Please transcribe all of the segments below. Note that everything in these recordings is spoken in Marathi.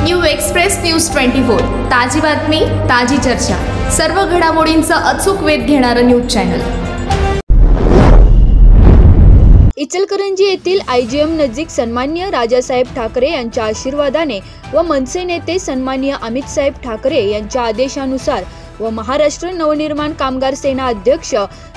न्यू एक्सप्रेस न्यूज 24 ताजी बातमी ताजी चर्चा सर्व घडामोडींचा अचूक वेध घेणारं न्यूज चॅनल। इचलकरंजी येथील IGM नजीक सन्माननीय राजासाहेब ठाकरे यांच्या आशीर्वादाने व मनसे नेते सन्माननीय अमितसाहेब ठाकरे यांच्या आदेशानुसार व महाराष्ट्र नवनिर्माण कामगार सेना अध्यक्ष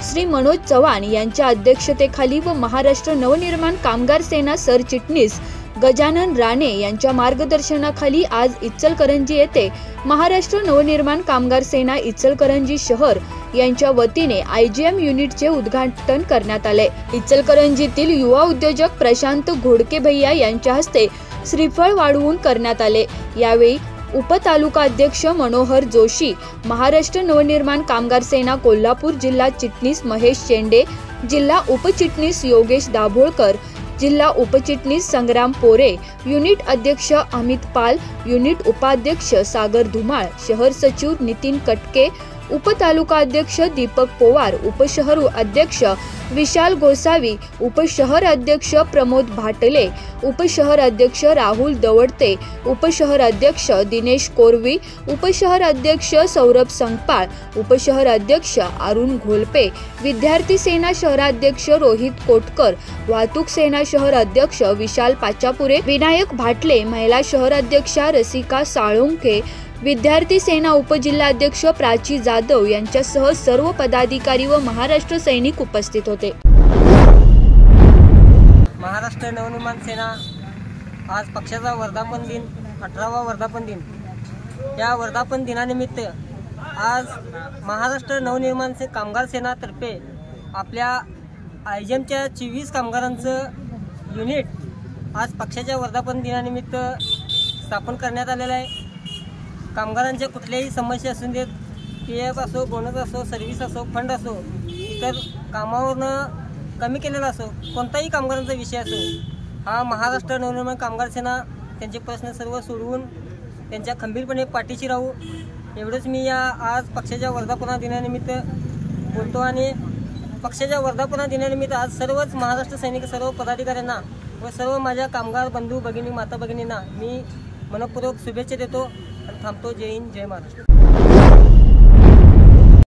श्री मनोज चव्हाण यांच्या अध्यक्षतेखाली व महाराष्ट्र नवनिर्माण कामगार सेना सरचिटणीस गजानन राणे यांच्या मार्गदर्शनाखाली आज इचलकरंजी येथे महाराष्ट्र नवनिर्माण कामगार सेना इचलकरंजी शहर यांच्या वतीने IGM युनिटचे उद्घाटन करण्यात आले। इचलकरंजीतील युवा उद्योजक प्रशांत घोडके भैया यांच्या हस्ते श्रीफळ वाढवून करण्यात आले। यावेळी उपतालुका अध्यक्ष मनोहर जोशी, महाराष्ट्र नवनिर्माण कामगार सेना कोल्हापूर जिल्हा चिटणीस महेश शेंडे, जिल्हा उपचिटणीस योगेश दाभोळकर, जिल्हा उपचिटणीस संग्राम पोरे, युनिट अध्यक्ष अमित पाल, युनिट उपाध्यक्ष सागर धुमाळ, शहर सचिव नितीन कटके, उपतालुका अध्यक्ष दीपक पोवार, उपशहर अध्यक्ष विशाल गोसावी, उपशहर अध्यक्ष प्रमोद भाटले, उपशहर अध्यक्ष राहुल दवडते, उपशहर अध्यक्ष दिनेश कोरवी, उपशहर अध्यक्ष सौरभ संगपाळ, उपशहर अध्यक्ष अरुण घोलपे, विद्यार्थी सेना शहराध्यक्ष रोहित कोटकर, वाहतूक सेना शहर अध्यक्ष विशाल पाचापुरे, विनायक भाटले, महिला शहर अध्यक्षा रसिका साळुंखे, विद्यार्थी सेना उपजिल्हाध्यक्ष प्राची जाधव यांच्यासह सर्व पदाधिकारी व महाराष्ट्र सैनिक उपस्थित होते। महाराष्ट्र नवनिर्माण सेना आज पक्षाचा वर्धापन दिन 18वा वर्धापन दिन, या वर्धापन दिनानिमित्त आज महाराष्ट्र नवनिर्माण कामगार सेनातर्फे आपल्या IGMच्या 24 कामगारांचं युनिट आज पक्षाच्या वर्धापन दिनानिमित्त स्थापन करण्यात आलेलं आहे। कामगारांच्या कुठल्याही समस्या असून देत, PF असो, बोनस असो, सर्व्हिस असो, फंड असो, इतर कामावरनं कमी केलेला असो, कोणताही कामगारांचा विषय असो, हा महाराष्ट्र नवनिर्माण कामगार सेना त्यांचे प्रश्न सर्व सोडवून त्यांच्या खंबीरपणे पाठीशी राहू, एवढंच मी या आज पक्षाच्या वर्धापना दिनानिमित्त बोलतो। आणि पक्षाच्या वर्धापना दिनानिमित्त आज सर्वच महाराष्ट्र सैनिक, सर्व पदाधिकाऱ्यांना व सर्व माझ्या कामगार बंधू भगिनी, माता भगिनींना मी मनपूर्वक शुभेच्छा देतो आणि थांबतो। जय हिंद, जय महाराष्ट्र।